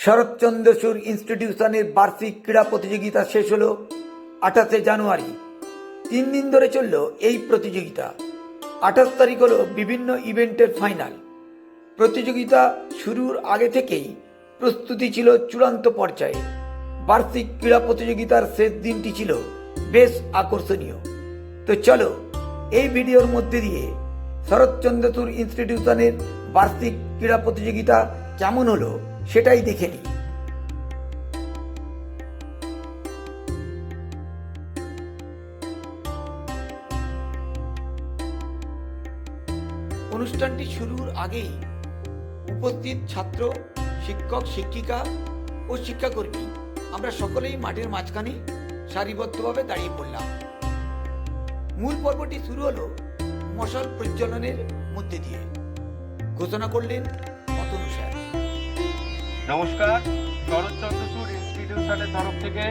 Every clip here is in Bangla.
শরৎচন্দ্র সুর ইনস্টিটিউশনের বার্ষিক ক্রীড়া প্রতিযোগিতা শেষ হলো 28শে জানুয়ারি। 3 দিন ধরে চলল এই প্রতিযোগিতা। 28 তারিখ হলো বিভিন্ন ইভেন্টের ফাইনাল। প্রতিযোগিতা শুরুর আগে থেকেই প্রস্তুতি ছিল চূড়ান্ত পর্যায়ে। বার্ষিক ক্রীড়া প্রতিযোগিতার শেষ দিনটি ছিল বেশ আকর্ষণীয়। তো চলো এই ভিডিওর মধ্যে দিয়ে শরৎচন্দ্র সুর ইনস্টিটিউশনের বার্ষিক ক্রীড়া প্রতিযোগিতা কেমন হলো সেটাই দেখে নিই। অনুষ্ঠানটি শুরুর আগেই উপস্থিত ছাত্র, শিক্ষক, শিক্ষিকা ও শিক্ষাকর্মী আমরা সকলেই মাঠের মাঝখানে সারিবদ্ধভাবে দাঁড়িয়ে পড়লাম। মূল পর্বটি শুরু হলো মশাল প্রজ্বলনের মধ্যে দিয়ে। ঘোষণা করলেন অতনু স্যার। নমস্কার, শরৎচন্দ্র সুর ইনস্টিটিউশনের তরফ থেকে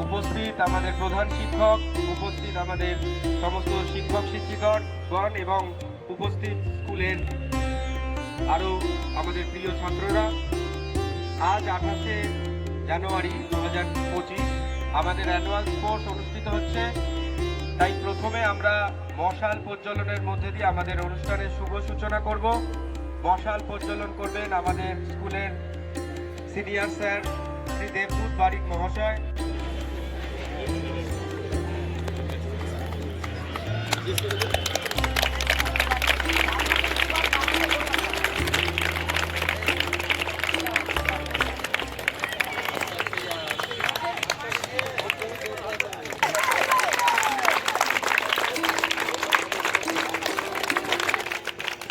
উপস্থিত আমাদের প্রধান শিক্ষক, উপস্থিত আমাদের সমস্ত শিক্ষক শিক্ষিকাগণ এবং উপস্থিত স্কুলের আরও আমাদের প্রিয় ছাত্ররা, আজ 28শে জানুয়ারি 2025 আমাদের অ্যানুয়াল স্পোর্টস অনুষ্ঠিত হচ্ছে। তাই প্রথমে আমরা মশাল প্রজ্বলনের মধ্যে দিয়ে আমাদের অনুষ্ঠানের শুভ সূচনা করব। মশাল প্রজ্বলন করবেন আমাদের স্কুলের সিনিয়র স্যার শ্রী দেবদূত বারিক মহাশয়।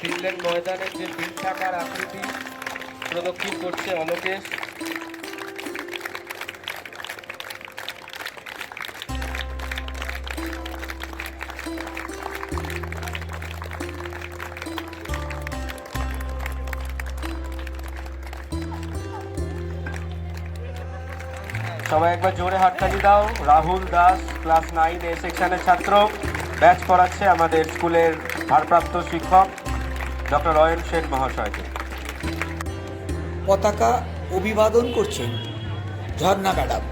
ফিল্ডের ময়দানের যে বৃত্তাকার আকৃতি প্রদক্ষিণ করছে অলোকেশ। সবাই একবার জোরে হাততালি দাও। রাহুল দাস, ক্লাস 9 এ সেকশনের ছাত্র, ব্যাচ করাচ্ছে আমাদের স্কুলের ভারপ্রাপ্ত শিক্ষক ডক্টর অয়ন সেন মহাশয়কে। পতাকা অভিবাদন করছেন ঝর্ণা ম্যাডাম।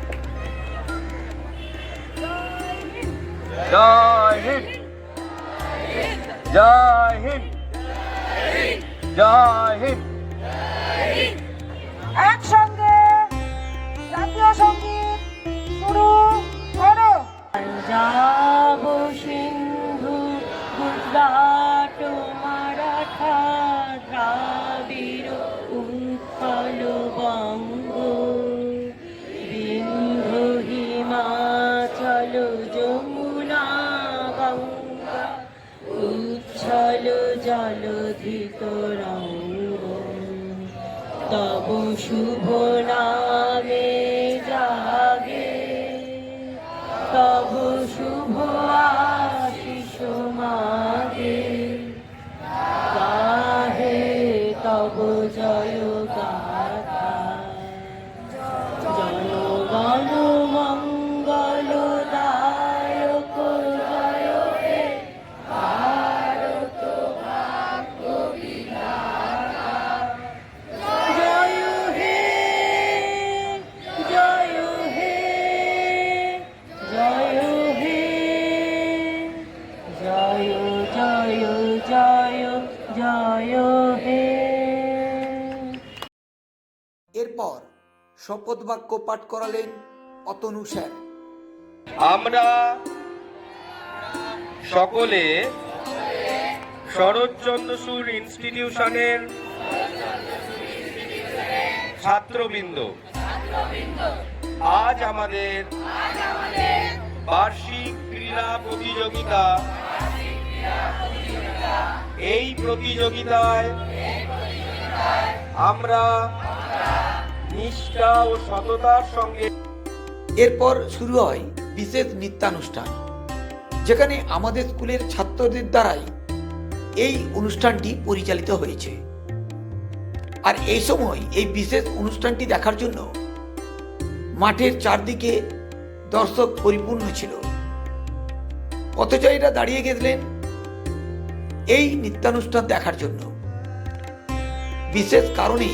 জয় হিন্দ, জয় হিন্দ, জয় হিন্দ। একসঙ্গে জাতীয় সঙ্গীত শুরু করো। পাঞ্জাব, সিন্ধু, গুজরাট, মারাঠা, দ্রাবিড়, উৎকল, বঙ্গ, বিন্ধ্য, হিমাচল, যমুনা, গঙ্গা, উচ্ছল জলধি তরঙ্গ, তব শুভ নামে জাগে, তব শুভ আশিস মাগে, গাহে তব জয় গাথা, জনগণ মঙ্গল দায়ক, জয় হে ভারত ভাগ্য বিধাতা, জয় হে, জয় হে, জয় হে, জয় জয় জয় জয় হে। এরপর শপথ বাক্য পাঠ করালেন অতনু স্যার। আমরা সকলে শরৎচন্দ্র সুর ইনস্টিটিউশনের ছাত্রবৃন্দ আজ আমাদের বার্ষিক ক্রীড়া প্রতিযোগিতা, এই প্রতিযোগিতায় আমরা নিষ্ঠা ও সততার সঙ্গে। এরপর শুরু হয় বিশেষ নৃত্যানুষ্ঠান, যেখানে আমাদের স্কুলের ছাত্রদের দ্বারাই এই অনুষ্ঠানটি পরিচালিত হয়েছে। আর এই সময় এই বিশেষ অনুষ্ঠানটি দেখার জন্য মাঠের চারদিকে দর্শক পরিপূর্ণ ছিল। পথচারীরা দাঁড়িয়ে গেলেন এই নৃত্যানুষ্ঠান দেখার জন্য। বিশেষ কারণে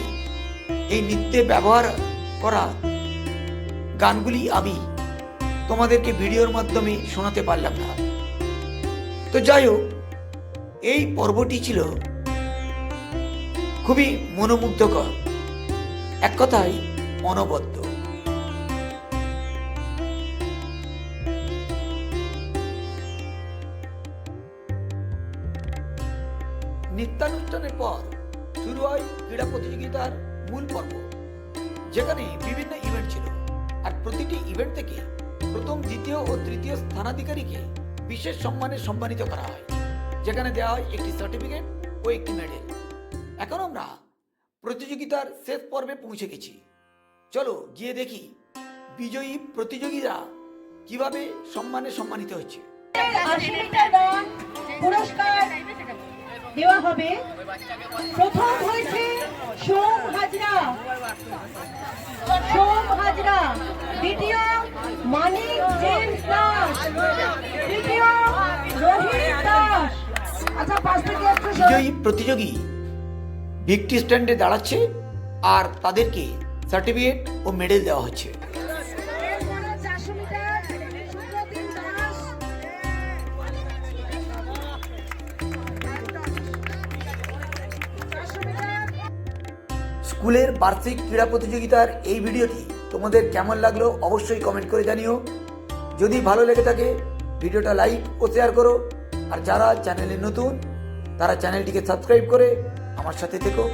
এই নৃত্যে ব্যবহার করা গানগুলি আমি তোমাদেরকে ভিডিওর মাধ্যমে শোনাতে পারলাম না। তো যাই হোক, এই পর্বটি ছিল খুবই মনোমুগ্ধকর, এক কথায় অনবদ্য। নৃত্যানুষ্ঠানের পর শুরু হয় ক্রীড়া প্রতিযোগিতার মূল পর্ব, যেখানে বিভিন্ন ইভেন্ট ছিল। আর প্রতিটি ইভেন্ট থেকে প্রথম, দ্বিতীয় ও তৃতীয় স্থানাধিকারীকে বিশেষ সম্মানে সম্মানিত করা হয়, যেখানে দেওয়া হয় একটি সার্টিফিকেট ও একটি মেডেল। এখন আমরা প্রতিযোগিতার শেষ পর্বে পৌঁছে গেছি। চলো গিয়ে দেখি বিজয়ী প্রতিযোগীরা কিভাবে সম্মানে সম্মানিত হচ্ছে। 80 মিটার রান পুরস্কার দেওয়া হবে। প্রথম হয়েছে সোম হাজরা, দ্বিতীয় মানিক জেমস দাস, তৃতীয় রোহিত দাস। আচ্ছা, পাশ থেকে একটু বিজয়ী প্রতিযোগী ভিক্টি স্ট্যান্ডে দাঁড়াচ্ছে আর তাদেরকে সার্টিফিকেট ও মেডেল দেওয়া হচ্ছে। 400 মিটার সুপ্রতিম দাস, স্কুলের বার্ষিক ক্রীড়া প্রতিযোগিতার এই ভিডিওটি তোমাদের কেমন লাগলো অবশ্যই কমেন্ট করে জানিও। যদি ভালো লেগে থাকে ভিডিওটা লাইক ও শেয়ার করো, আর যারা চ্যানেলে নতুন তারা চ্যানেলটিকে সাবস্ক্রাইব করে আমার সাথে থেকো।